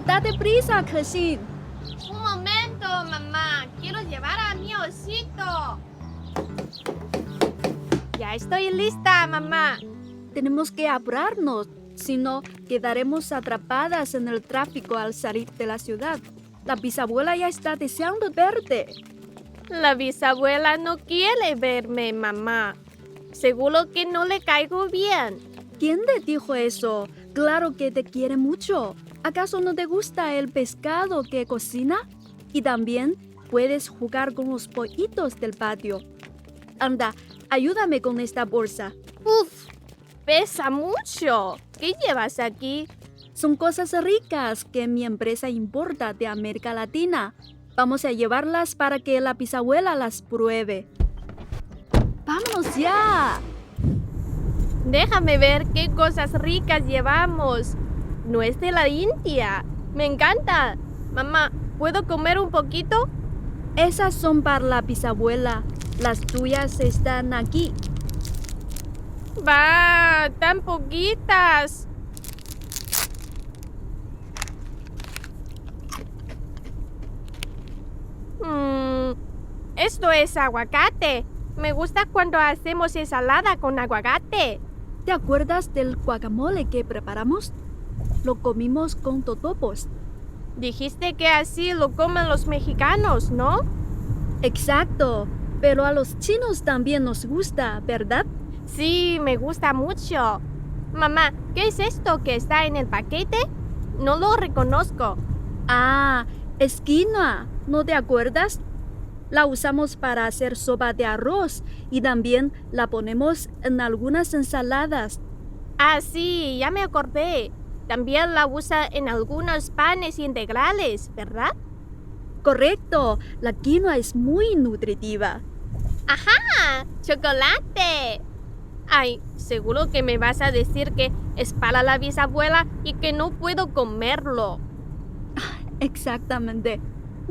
Date prisa, Kexin. Un momento, mamá. Quiero llevar a mi osito. Ya estoy lista, mamá. Tenemos que apurarnos, si no quedaremos atrapadas en el tráfico al salir de la ciudad. La bisabuela ya está deseando verte. La bisabuela no quiere verme, mamá. Seguro que no le caigo bien. ¿Quién te dijo eso? Claro que te quiere mucho. ¿Acaso no te gusta el pescado que cocina? Y también puedes jugar con los pollitos del patio. Anda, ayúdame con esta bolsa. Uf, pesa mucho. ¿Qué llevas aquí? Son cosas ricas que mi empresa importa de América Latina. Vamos a llevarlas para que la bisabuela las pruebe. ¡Vámonos ya! Déjame ver qué cosas ricas llevamos. No es de la India. Me encanta. Mamá, ¿puedo comer un poquito? Esas son para la bisabuela. Las tuyas están aquí. ¡Va! ¡Tan poquitas! Esto es aguacate. Me gusta cuando hacemos ensalada con aguacate. ¿Te acuerdas del guacamole que preparamos? Lo comimos con totopos. Dijiste que así lo comen los mexicanos, ¿no? Exacto. Pero a los chinos también nos gusta, ¿verdad? Sí, me gusta mucho. Mamá, ¿qué es esto que está en el paquete? No lo reconozco. Ah, es quinoa. ¿No te acuerdas? La usamos para hacer sopa de arroz y también la ponemos en algunas ensaladas. Ah, sí, ya me acordé. También la usa en algunos panes integrales, ¿verdad? Correcto, la quinoa es muy nutritiva. ¡Ajá! ¡Chocolate! Ay, seguro que me vas a decir que es para la bisabuela y que no puedo comerlo. Exactamente.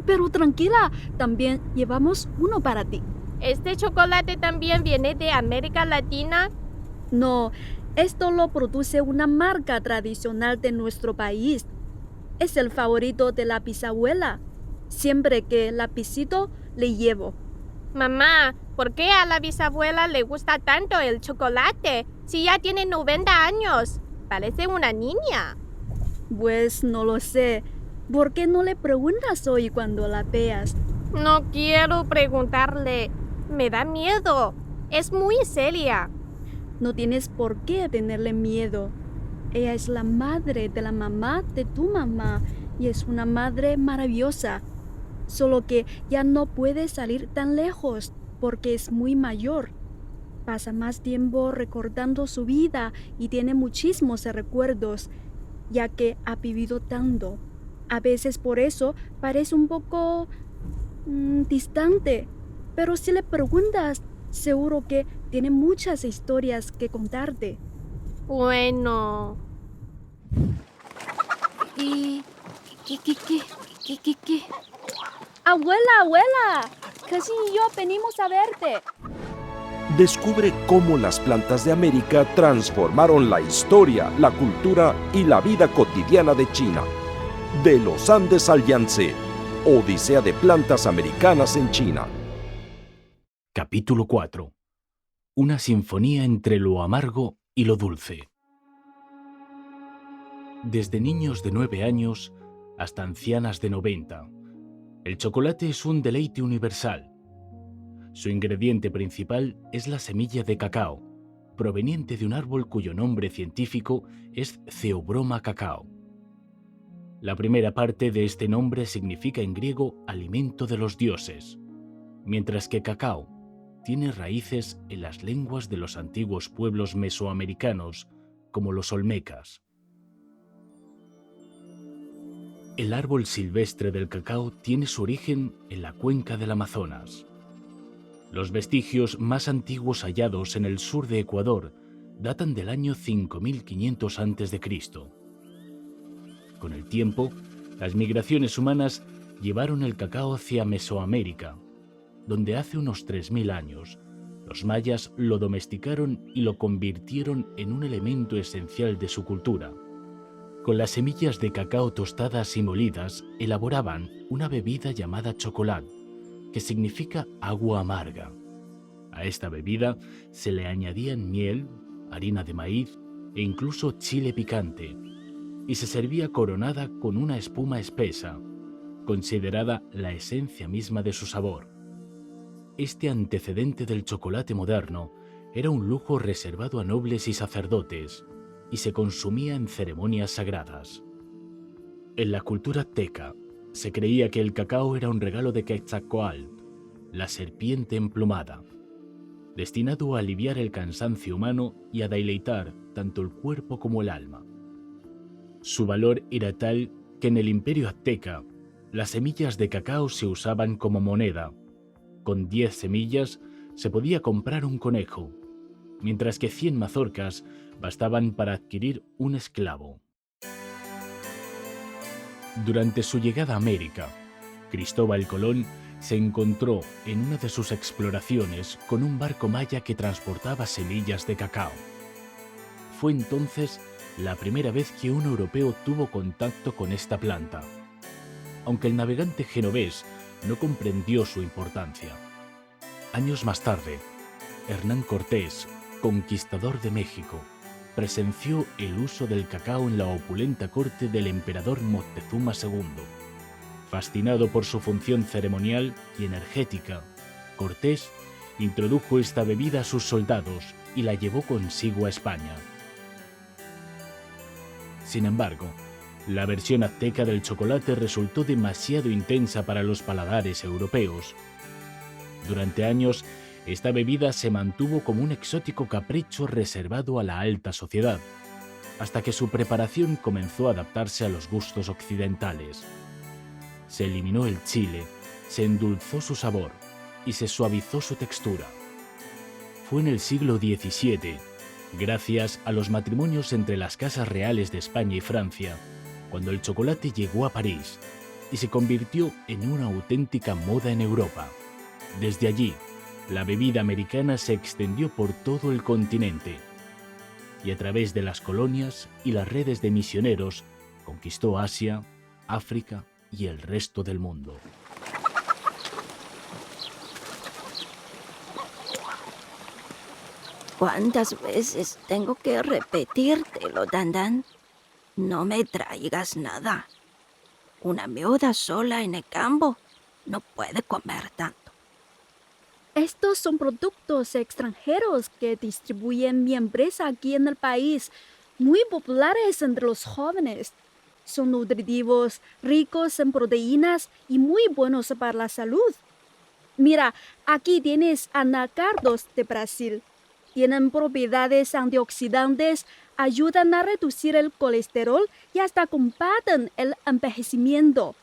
Pero tranquila, también llevamos uno para ti. ¿Este chocolate también viene de América Latina? No, esto lo produce una marca tradicional de nuestro país. Es el favorito de la bisabuela. Siempre que la visito, le llevo. Mamá, ¿por qué a la bisabuela le gusta tanto el chocolate si ya tiene 90 años? Parece una niña. Pues no lo sé. ¿Por qué no le preguntas hoy cuando la veas? No quiero preguntarle. Me da miedo. Es muy seria. No tienes por qué tenerle miedo. Ella es la madre de la mamá de tu mamá y es una madre maravillosa. Solo que ya no puede salir tan lejos porque es muy mayor. Pasa más tiempo recordando su vida y tiene muchísimos recuerdos, ya que ha vivido tanto. A veces por eso parece un poco distante, pero si le preguntas, seguro que tiene muchas historias que contarte. Bueno. ¿Y qué? Abuela, Kexin y yo venimos a verte. Descubre cómo las plantas de América transformaron la historia, la cultura y la vida cotidiana de China. De los Andes al Yangtze, Odisea de plantas americanas en China. Capítulo 4. Una sinfonía entre lo amargo y lo dulce. Desde niños de 9 años hasta ancianas de 90, el chocolate es un deleite universal. Su ingrediente principal es la semilla de cacao, proveniente de un árbol cuyo nombre científico es Theobroma cacao. La primera parte de este nombre significa en griego alimento de los dioses, mientras que cacao tiene raíces en las lenguas de los antiguos pueblos mesoamericanos, como los olmecas. El árbol silvestre del cacao tiene su origen en la cuenca del Amazonas. Los vestigios más antiguos hallados en el sur de Ecuador datan del año 5500 a.C. Con el tiempo, las migraciones humanas llevaron el cacao hacia Mesoamérica, donde hace unos 3000 años los mayas lo domesticaron y lo convirtieron en un elemento esencial de su cultura. Con las semillas de cacao tostadas y molidas elaboraban una bebida llamada chocolate, que significa agua amarga. A esta bebida se le añadían miel, harina de maíz e incluso chile picante, y se servía coronada con una espuma espesa, considerada la esencia misma de su sabor. Este antecedente del chocolate moderno era un lujo reservado a nobles y sacerdotes, y se consumía en ceremonias sagradas. En la cultura azteca, se creía que el cacao era un regalo de Quetzalcóatl, la serpiente emplumada, destinado a aliviar el cansancio humano y a deleitar tanto el cuerpo como el alma. Su valor era tal que en el Imperio Azteca, las semillas de cacao se usaban como moneda. Con 10 semillas se podía comprar un conejo, mientras que 100 mazorcas bastaban para adquirir un esclavo. Durante su llegada a América, Cristóbal Colón se encontró en una de sus exploraciones con un barco maya que transportaba semillas de cacao. Fue entonces la primera vez que un europeo tuvo contacto con esta planta, aunque el navegante genovés no comprendió su importancia. Años más tarde, Hernán Cortés, conquistador de México, presenció el uso del cacao en la opulenta corte del emperador Moctezuma II. Fascinado por su función ceremonial y energética, Cortés introdujo esta bebida a sus soldados y la llevó consigo a España. Sin embargo, la versión azteca del chocolate resultó demasiado intensa para los paladares europeos. Durante años, esta bebida se mantuvo como un exótico capricho reservado a la alta sociedad, hasta que su preparación comenzó a adaptarse a los gustos occidentales. Se eliminó el chile, se endulzó su sabor y se suavizó su textura. Fue en el siglo XVII, gracias a los matrimonios entre las casas reales de España y Francia, cuando el chocolate llegó a París y se convirtió en una auténtica moda en Europa. Desde allí, la bebida americana se extendió por todo el continente y a través de las colonias y las redes de misioneros conquistó Asia, África y el resto del mundo. ¿Cuántas veces tengo que repetírtelo, Dandan? No me traigas nada. Una viuda sola en el campo no puede comer tanto. Estos son productos extranjeros que distribuye mi empresa aquí en el país, muy populares entre los jóvenes. Son nutritivos, ricos en proteínas y muy buenos para la salud. Mira, aquí tienes anacardos de Brasil. Tienen propiedades antioxidantes, ayudan a reducir el colesterol y hasta combaten el envejecimiento.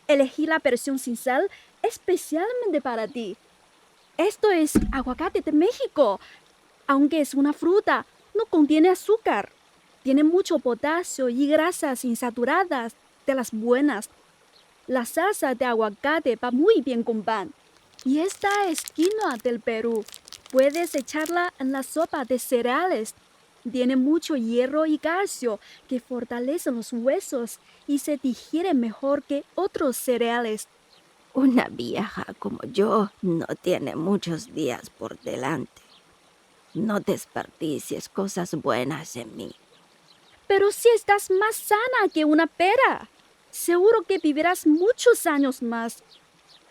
Elegí la versión sin sal especialmente para ti. Esto es aguacate de México. Aunque es una fruta, no contiene azúcar. Tiene mucho potasio y grasas insaturadas de las buenas. La salsa de aguacate va muy bien con pan. Y esta es quinoa del Perú. Puedes echarla en la sopa de cereales. Tiene mucho hierro y calcio que fortalecen los huesos y se digiere mejor que otros cereales. Una vieja como yo no tiene muchos días por delante. No desperdicies cosas buenas en mí. Pero si estás más sana que una pera, seguro que vivirás muchos años más.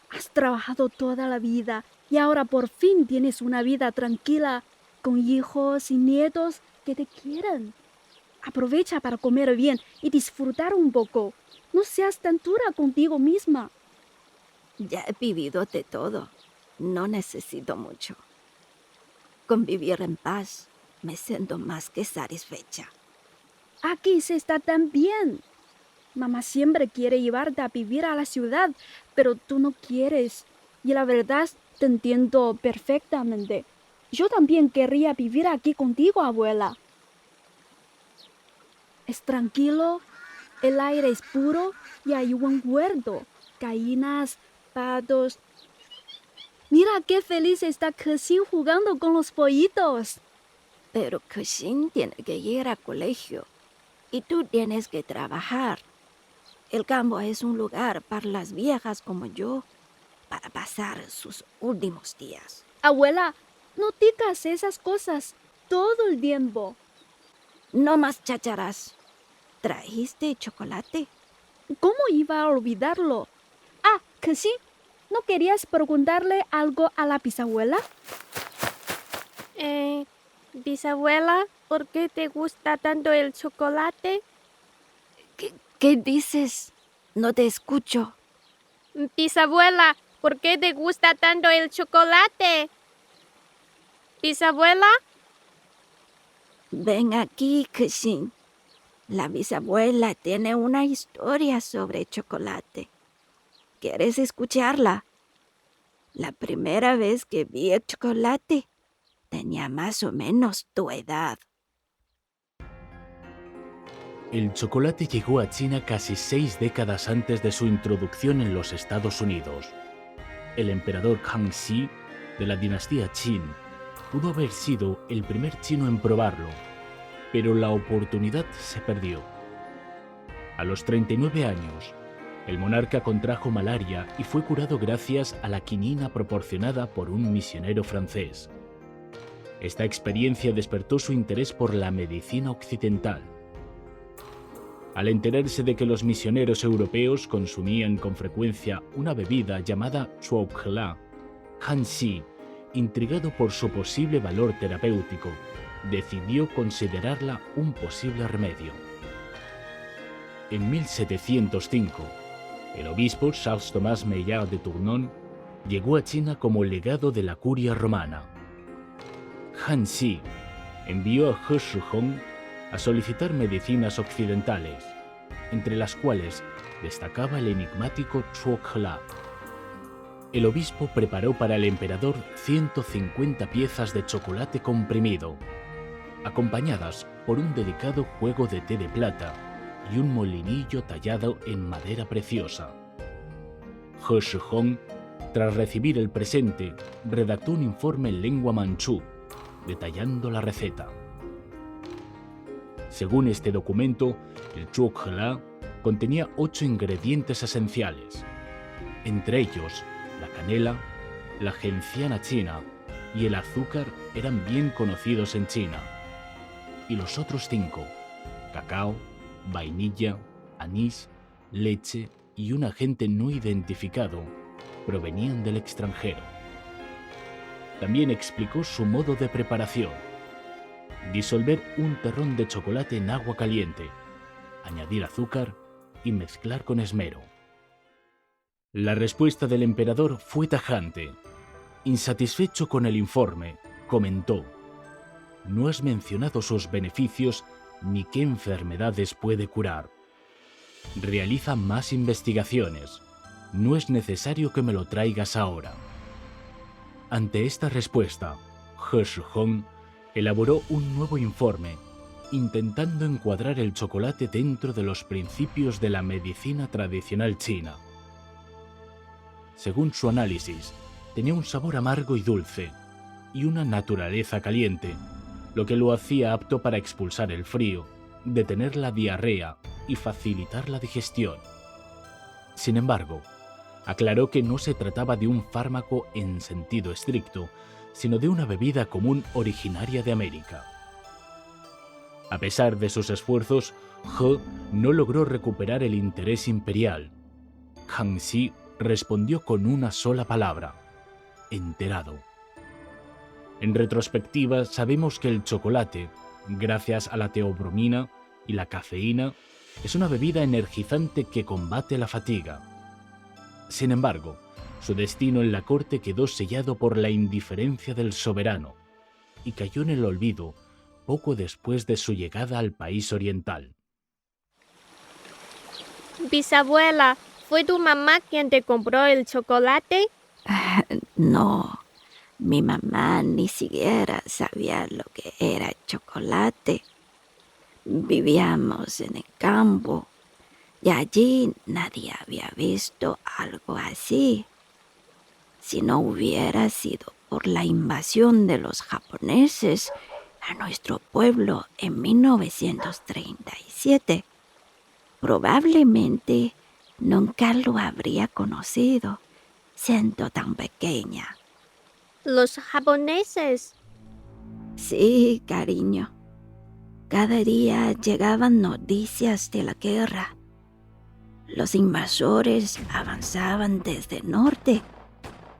Has trabajado toda la vida y ahora por fin tienes una vida tranquila, con hijos y nietos que te quieren. Aprovecha para comer bien y disfrutar un poco. No seas tan dura contigo misma. Ya he vivido de todo. No necesito mucho. Con vivir en paz, me siento más que satisfecha. Aquí se está tan bien. Mamá siempre quiere llevarte a vivir a la ciudad, pero tú no quieres. Y la verdad, te entiendo perfectamente. Yo también querría vivir aquí contigo, abuela. Es tranquilo, el aire es puro y hay un huerto, gallinas, patos. Mira qué feliz está Kexin jugando con los pollitos. Pero Kexin tiene que ir al colegio. y tú tienes que trabajar. El campo es un lugar para las viejas como yo, para pasar sus últimos días. Abuela, no digas esas cosas todo el tiempo. No más chácharas. ¿Trajiste chocolate? ¿Cómo iba a olvidarlo? Ah, que sí. ¿No querías preguntarle algo a la bisabuela? Bisabuela, ¿por qué te gusta tanto el chocolate? ¿Qué dices? No te escucho. Bisabuela, ¿por qué te gusta tanto el chocolate? Bisabuela, Ven aquí, Kexin. La bisabuela tiene una historia sobre chocolate. ¿Quieres escucharla? La primera vez que vi el chocolate, tenía más o menos tu edad. El chocolate llegó a China casi 6 décadas antes de su introducción en los Estados Unidos. El emperador Kangxi, de la dinastía Qin, pudo haber sido el primer chino en probarlo, pero la oportunidad se perdió. A los 39 años, el monarca contrajo malaria y fue curado gracias a la quinina proporcionada por un misionero francés. Esta experiencia despertó su interés por la medicina occidental. Al enterarse de que los misioneros europeos consumían con frecuencia una bebida llamada chuokla, Han Xi, intrigado por su posible valor terapéutico, decidió considerarla un posible remedio. En 1705, el obispo Charles Thomas Maillard de Tournon llegó a China como legado de la curia romana. Han Xi envió a He Shihong a solicitar medicinas occidentales, entre las cuales destacaba el enigmático chuokla. El obispo preparó para el emperador 150 piezas de chocolate comprimido, acompañadas por un delicado juego de té de plata y un molinillo tallado en madera preciosa. He Shihong, tras recibir el presente, redactó un informe en lengua manchú, detallando la receta. Según este documento, el chuokla contenía 8 ingredientes esenciales, entre ellos la canela, la genciana china y el azúcar eran bien conocidos en China, y los otros 5, cacao, vainilla, anís, leche y un agente no identificado, provenían del extranjero. También explicó su modo de preparación: disolver un terrón de chocolate en agua caliente, añadir azúcar y mezclar con esmero. La respuesta del emperador fue tajante. Insatisfecho con el informe, comentó: «No has mencionado sus beneficios ni qué enfermedades puede curar. Realiza más investigaciones. No es necesario que me lo traigas ahora». Ante esta respuesta, He Shihong elaboró un nuevo informe, intentando encuadrar el chocolate dentro de los principios de la medicina tradicional china. Según su análisis, tenía un sabor amargo y dulce, y una naturaleza caliente, lo que lo hacía apto para expulsar el frío, detener la diarrea y facilitar la digestión. Sin embargo, aclaró que no se trataba de un fármaco en sentido estricto, sino de una bebida común originaria de América. A pesar de sus esfuerzos, He no logró recuperar el interés imperial. Han Xi respondió con una sola palabra: enterado. En retrospectiva, sabemos que el chocolate, gracias a la teobromina y la cafeína, es una bebida energizante que combate la fatiga. Sin embargo, su destino en la corte quedó sellado por la indiferencia del soberano y cayó en el olvido poco después de su llegada al país oriental. bisabuela, ¿fue tu mamá quien te compró el chocolate? No, mi mamá ni siquiera sabía lo que era chocolate. Vivíamos en el campo y allí nadie había visto algo así. Si no hubiera sido por la invasión de los japoneses, a nuestro pueblo en 1937, probablemente nunca lo habría conocido siendo tan pequeña. Los japoneses. Sí, cariño. Cada día llegaban noticias de la guerra. Los invasores avanzaban desde el norte,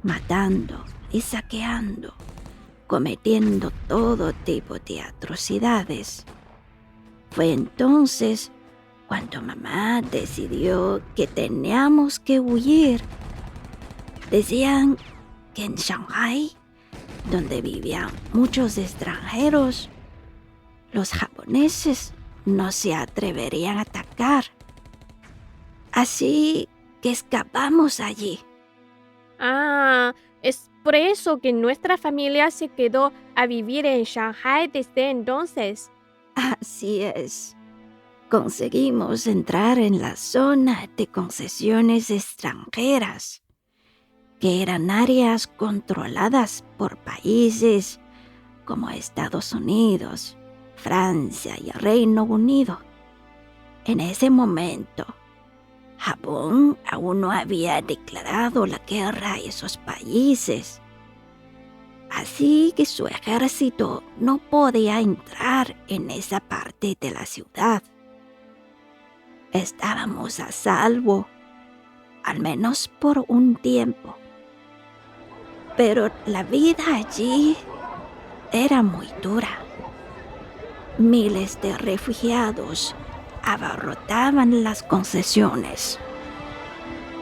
matando y saqueando, cometiendo todo tipo de atrocidades. Fue entonces cuando mamá decidió que teníamos que huir. Decían que en Shanghái, donde vivían muchos extranjeros, los japoneses no se atreverían a atacar. Así que escapamos allí. Ah, es por eso que nuestra familia se quedó a vivir en Shanghái desde entonces. Así es. Conseguimos entrar en la zona de concesiones extranjeras, que eran áreas controladas por países como Estados Unidos, Francia y el Reino Unido. En ese momento, Japón aún no había declarado la guerra a esos países, así que su ejército no podía entrar en esa parte de la ciudad. Estábamos a salvo, al menos por un tiempo. Pero la vida allí era muy dura. Miles de refugiados abarrotaban las concesiones.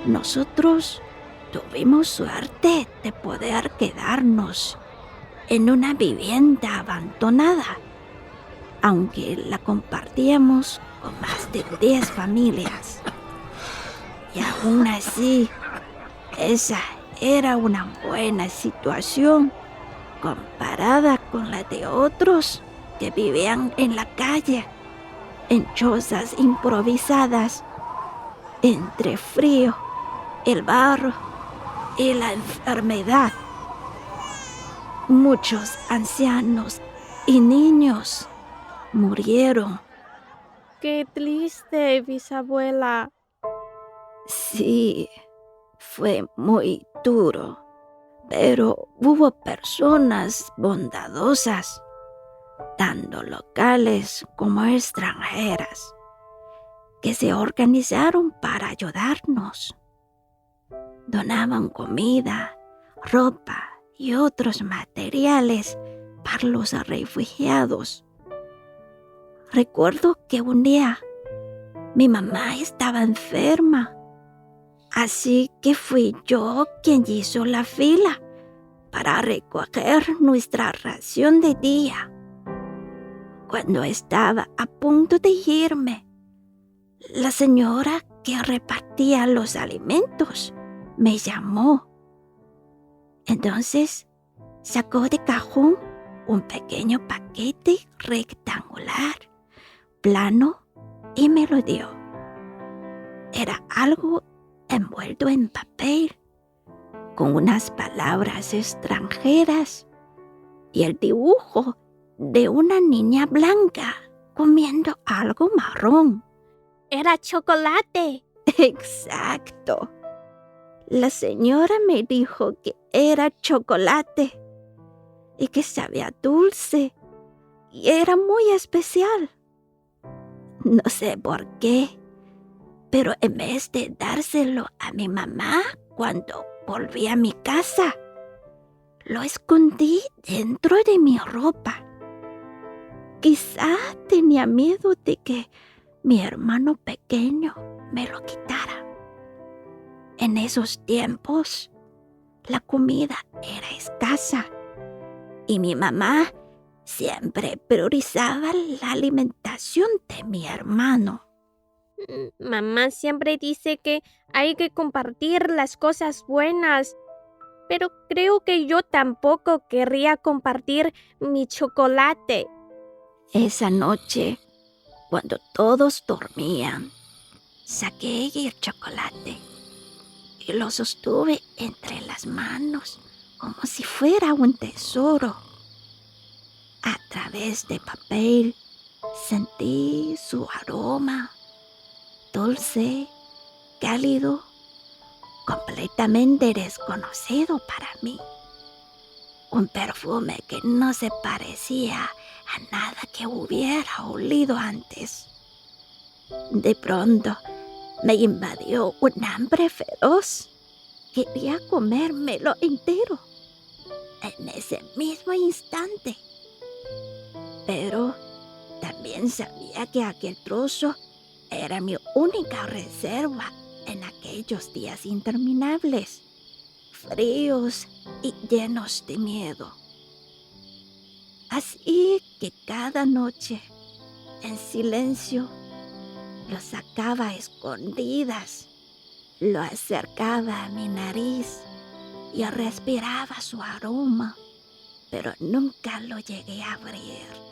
Nosotros tuvimos suerte de poder quedarnos en una vivienda abandonada, aunque la compartíamos con más de 10 familias. Y aún así, esa era una buena situación comparada con la de otros que vivían en la calle, en chozas improvisadas, entre frío, el barro y la enfermedad. Muchos ancianos y niños murieron. Qué triste, bisabuela. Sí, fue muy duro, pero hubo personas bondadosas, tanto locales como extranjeras, que se organizaron para ayudarnos. Donaban comida, ropa y otros materiales para los refugiados. Recuerdo que un día mi mamá estaba enferma, así que fui yo quien hizo la fila para recoger nuestra ración de día. Cuando estaba a punto de irme, la señora que repartía los alimentos me llamó. Entonces sacó de cajón un pequeño paquete rectangular, plano, y me lo dio. Era algo envuelto en papel, con unas palabras extranjeras y el dibujo de una niña blanca comiendo algo marrón. Era chocolate. Exacto. La señora me dijo que era chocolate y que sabía dulce y era muy especial. No sé por qué, pero en vez de dárselo a mi mamá cuando volví a mi casa, lo escondí dentro de mi ropa. Quizá tenía miedo de que mi hermano pequeño me lo quitara. En esos tiempos, la comida era escasa y mi mamá siempre priorizaba la alimentación de mi hermano. Mamá siempre dice que hay que compartir las cosas buenas, pero creo que yo tampoco querría compartir mi chocolate. Esa noche, cuando todos dormían, saqué el chocolate y lo sostuve entre las manos como si fuera un tesoro. A través través de papel, sentí su aroma, dulce, cálido, completamente desconocido para mí. Un perfume que no se parecía a nada que hubiera olido antes. De pronto me invadió un hambre feroz. Quería comérmelo entero en ese mismo instante. Pero también sabía que aquel trozo era mi única reserva en aquellos días interminables, fríos y llenos de miedo. Así que cada noche, en silencio, lo sacaba a escondidas, lo acercaba a mi nariz y respiraba su aroma, pero nunca lo llegué a abrir.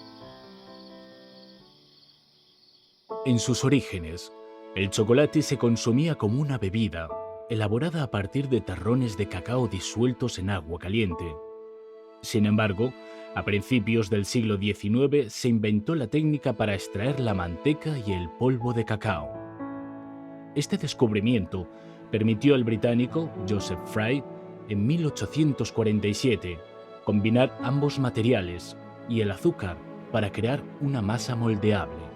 En sus orígenes, el chocolate se consumía como una bebida, elaborada a partir de terrones de cacao disueltos en agua caliente. Sin embargo, a principios del siglo XIX se inventó la técnica para extraer la manteca y el polvo de cacao. Este descubrimiento permitió al británico Joseph Fry, en 1847, combinar ambos materiales y el azúcar para crear una masa moldeable.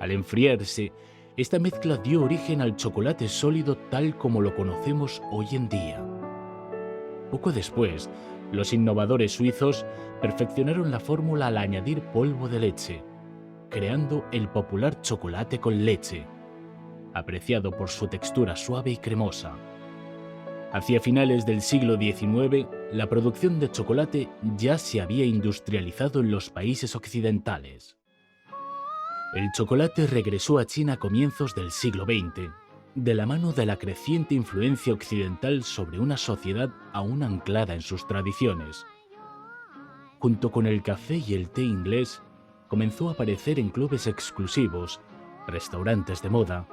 Al enfriarse, esta mezcla dio origen al chocolate sólido tal como lo conocemos hoy en día. Poco después, los innovadores suizos perfeccionaron la fórmula al añadir polvo de leche, creando el popular chocolate con leche, apreciado por su textura suave y cremosa. Hacia finales del siglo XIX, la producción de chocolate ya se había industrializado en los países occidentales. El chocolate regresó a China a comienzos del siglo XX, de la mano de la creciente influencia occidental sobre una sociedad aún anclada en sus tradiciones. Junto con el café y el té inglés, comenzó a aparecer en clubes exclusivos, restaurantes de moda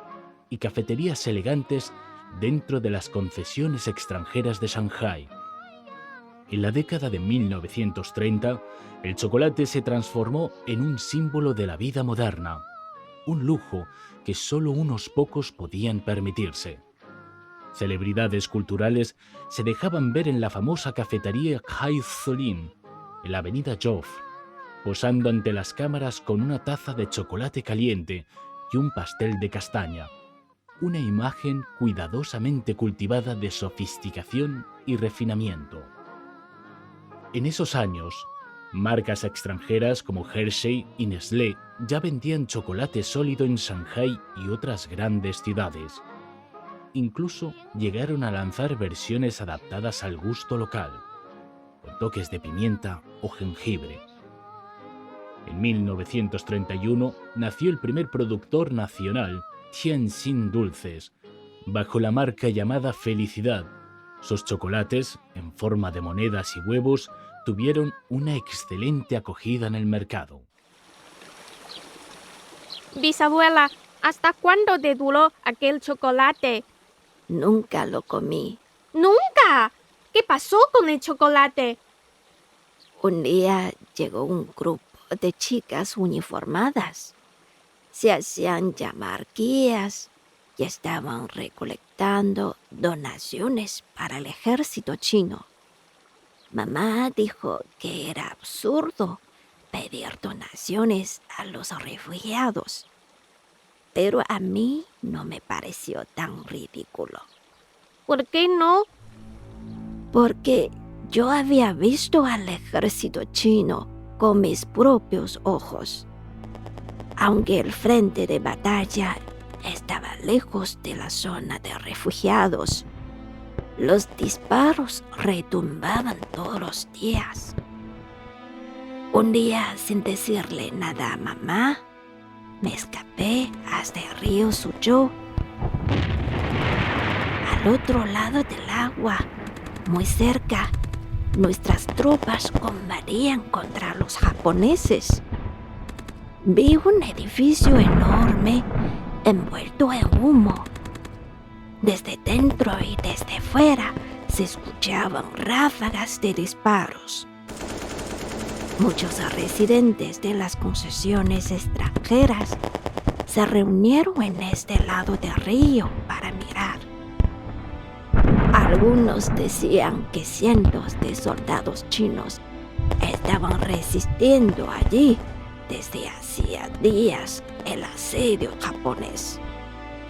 y cafeterías elegantes dentro de las concesiones extranjeras de Shanghái. En la década de 1930, el chocolate se transformó en un símbolo de la vida moderna, un lujo que solo unos pocos podían permitirse. Celebridades culturales se dejaban ver en la famosa cafetería Hai Zolin, en la avenida Joffre, posando ante las cámaras con una taza de chocolate caliente y un pastel de castaña, una imagen cuidadosamente cultivada de sofisticación y refinamiento. En esos años, marcas extranjeras como Hershey y Nestlé ya vendían chocolate sólido en Shanghái y otras grandes ciudades. Incluso llegaron a lanzar versiones adaptadas al gusto local, con toques de pimienta o jengibre. En 1931 nació el primer productor nacional, Tianjin Dulces, bajo la marca llamada Felicidad. Sus chocolates, en forma de monedas y huevos, tuvieron una excelente acogida en el mercado. Bisabuela, ¿hasta cuándo te duró aquel chocolate? Nunca lo comí. ¡Nunca! ¿Qué pasó con el chocolate? Un día llegó un grupo de chicas uniformadas. Se hacían llamar guías y estaban recolectando donaciones para el ejército chino. Mamá dijo que era absurdo pedir donaciones a los refugiados, pero a mí no me pareció tan ridículo. ¿Por qué no? Porque yo había visto al ejército chino con mis propios ojos. Aunque el frente de batalla estaba lejos de la zona de refugiados, los disparos retumbaban todos los días. Un día, sin decirle nada a mamá, me escapé hasta el río Suzhou. Al otro lado del agua, muy cerca, nuestras tropas combatían contra los japoneses. Vi un edificio enorme envuelto en humo. Desde dentro y desde fuera se escuchaban ráfagas de disparos. Muchos residentes de las concesiones extranjeras se reunieron en este lado del río para mirar. Algunos decían que cientos de soldados chinos estaban resistiendo allí desde hacía días el asedio japonés.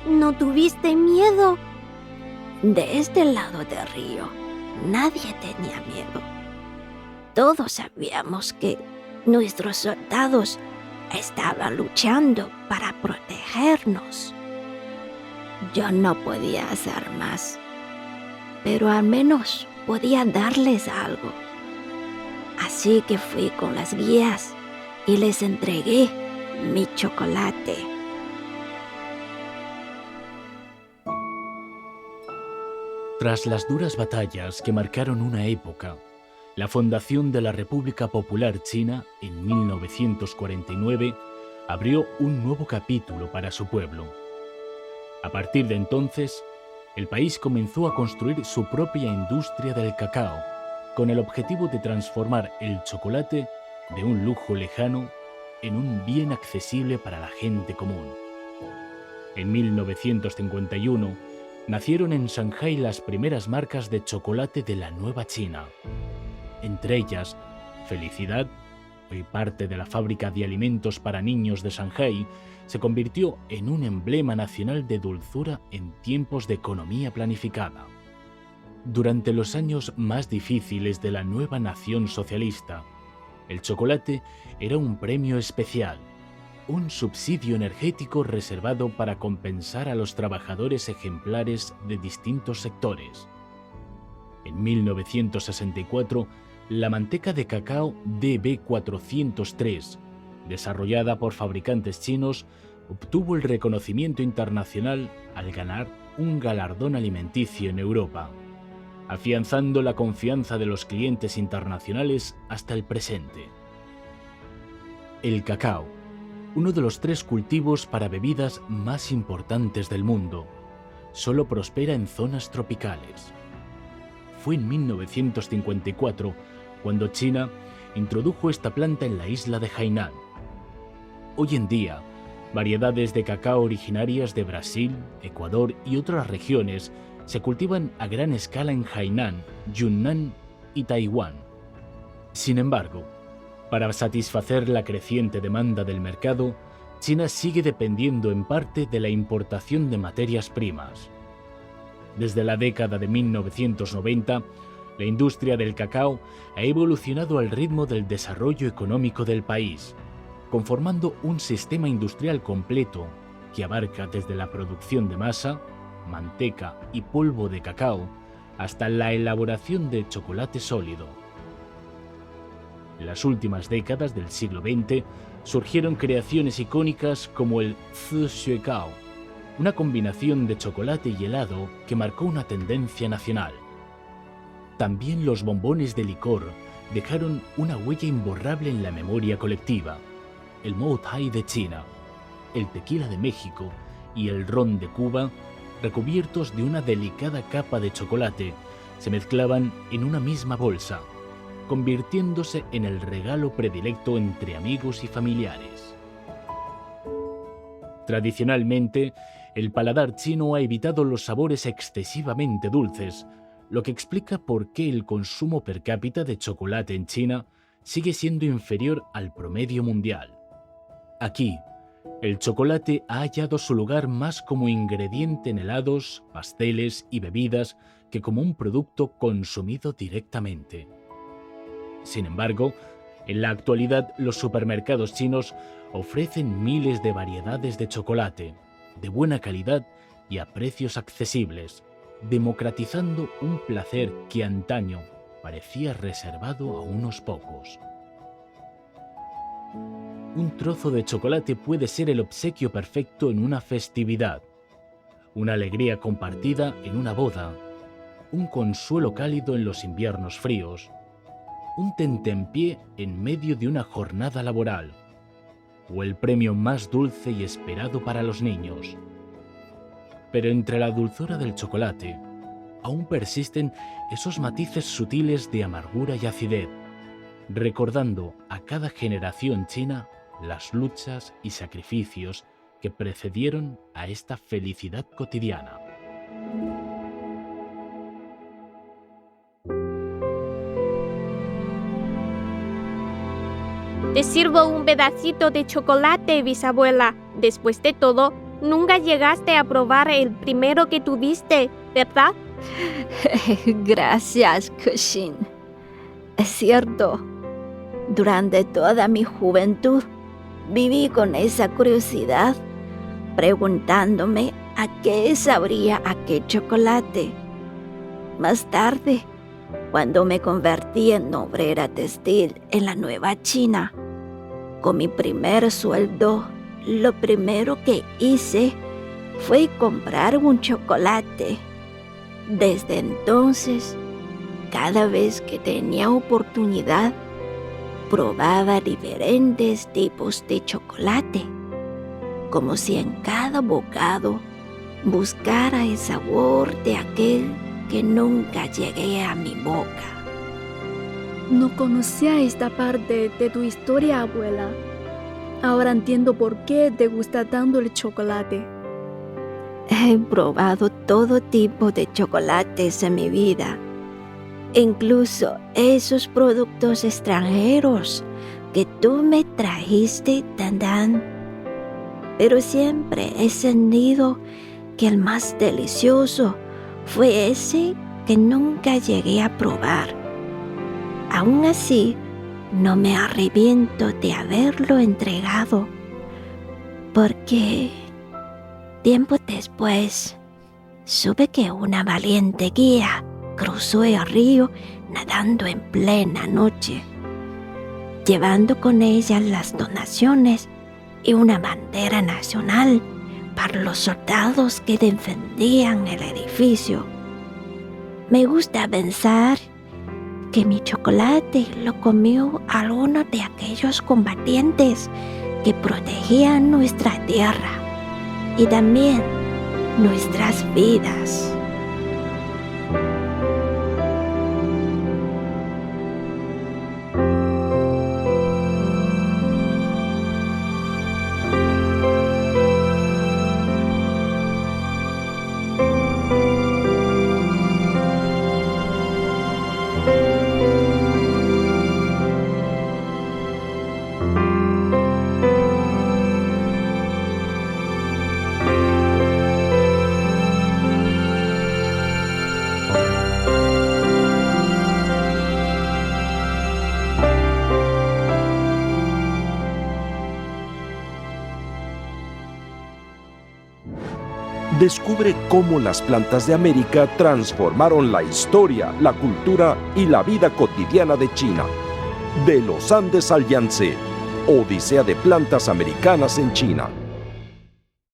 ¿No tuviste miedo? De este lado del río, nadie tenía miedo. Todos sabíamos que nuestros soldados estaban luchando para protegernos. Yo no podía hacer más, pero al menos podía darles algo. Así que fui con las guías y les entregué mi chocolate. Tras las duras batallas que marcaron una época, la fundación de la República Popular China en 1949 abrió un nuevo capítulo para su pueblo. A partir de entonces, el país comenzó a construir su propia industria del cacao, con el objetivo de transformar el chocolate de un lujo lejano en un bien accesible para la gente común. En 1951, nacieron en Shanghái las primeras marcas de chocolate de la Nueva China. Entre ellas, Felicidad, hoy parte de la fábrica de alimentos para niños de Shanghái, se convirtió en un emblema nacional de dulzura en tiempos de economía planificada. Durante los años más difíciles de la nueva nación socialista, el chocolate era un premio especial, un subsidio energético reservado para compensar a los trabajadores ejemplares de distintos sectores. En 1964, la manteca de cacao DB403, desarrollada por fabricantes chinos, obtuvo el reconocimiento internacional al ganar un galardón alimenticio en Europa, afianzando la confianza de los clientes internacionales hasta el presente. El cacao, uno de los 3 cultivos para bebidas más importantes del mundo, solo prospera en zonas tropicales. Fue en 1954 cuando China introdujo esta planta en la isla de Hainan. Hoy en día, variedades de cacao originarias de Brasil, Ecuador y otras regiones se cultivan a gran escala en Hainan, Yunnan y Taiwán. Sin embargo, para satisfacer la creciente demanda del mercado, China sigue dependiendo en parte de la importación de materias primas. Desde la década de 1990, la industria del cacao ha evolucionado al ritmo del desarrollo económico del país, conformando un sistema industrial completo que abarca desde la producción de masa, manteca y polvo de cacao hasta la elaboración de chocolate sólido. En las últimas décadas del siglo XX surgieron creaciones icónicas como el Zhuxiekao, una combinación de chocolate y helado que marcó una tendencia nacional. También los bombones de licor dejaron una huella imborrable en la memoria colectiva. El Moutai de China, el tequila de México y el ron de Cuba, recubiertos de una delicada capa de chocolate, se mezclaban en una misma bolsa, convirtiéndose en el regalo predilecto entre amigos y familiares. Tradicionalmente, el paladar chino ha evitado los sabores excesivamente dulces, lo que explica por qué el consumo per cápita de chocolate en China sigue siendo inferior al promedio mundial. Aquí, el chocolate ha hallado su lugar más como ingrediente en helados, pasteles y bebidas que como un producto consumido directamente. Sin embargo, en la actualidad los supermercados chinos ofrecen miles de variedades de chocolate, de buena calidad y a precios accesibles, democratizando un placer que antaño parecía reservado a unos pocos. Un trozo de chocolate puede ser el obsequio perfecto en una festividad, una alegría compartida en una boda, un consuelo cálido en los inviernos fríos, un tentempié en medio de una jornada laboral, o el premio más dulce y esperado para los niños. Pero entre la dulzura del chocolate, aún persisten esos matices sutiles de amargura y acidez, recordando a cada generación china las luchas y sacrificios que precedieron a esta felicidad cotidiana. Te sirvo un pedacito de chocolate, bisabuela. Después de todo, nunca llegaste a probar el primero que tuviste, ¿verdad? Gracias, Kushin. Es cierto. Durante toda mi juventud viví con esa curiosidad, preguntándome a qué sabría aquel chocolate. Más tarde, cuando me convertí en obrera textil en la Nueva China, con mi primer sueldo, lo primero que hice fue comprar un chocolate. Desde entonces, cada vez que tenía oportunidad, probaba diferentes tipos de chocolate, como si en cada bocado buscara el sabor de aquel que nunca llegué a mi boca. No conocía esta parte de tu historia, abuela. Ahora entiendo por qué te gusta tanto el chocolate. He probado todo tipo de chocolates en mi vida, incluso esos productos extranjeros que tú me trajiste, Dan. Pero siempre he sentido que el más delicioso fue ese que nunca llegué a probar. Aún así, no me arrepiento de haberlo entregado, porque tiempo después supe que una valiente guía cruzó el río nadando en plena noche, llevando con ella las donaciones y una bandera nacional para los soldados que defendían el edificio. Me gusta pensar que mi chocolate lo comió alguno de aquellos combatientes que protegían nuestra tierra y también nuestras vidas. Descubre cómo las plantas de América transformaron la historia, la cultura y la vida cotidiana de China. De los Andes al Yangtze, Odisea de plantas americanas en China.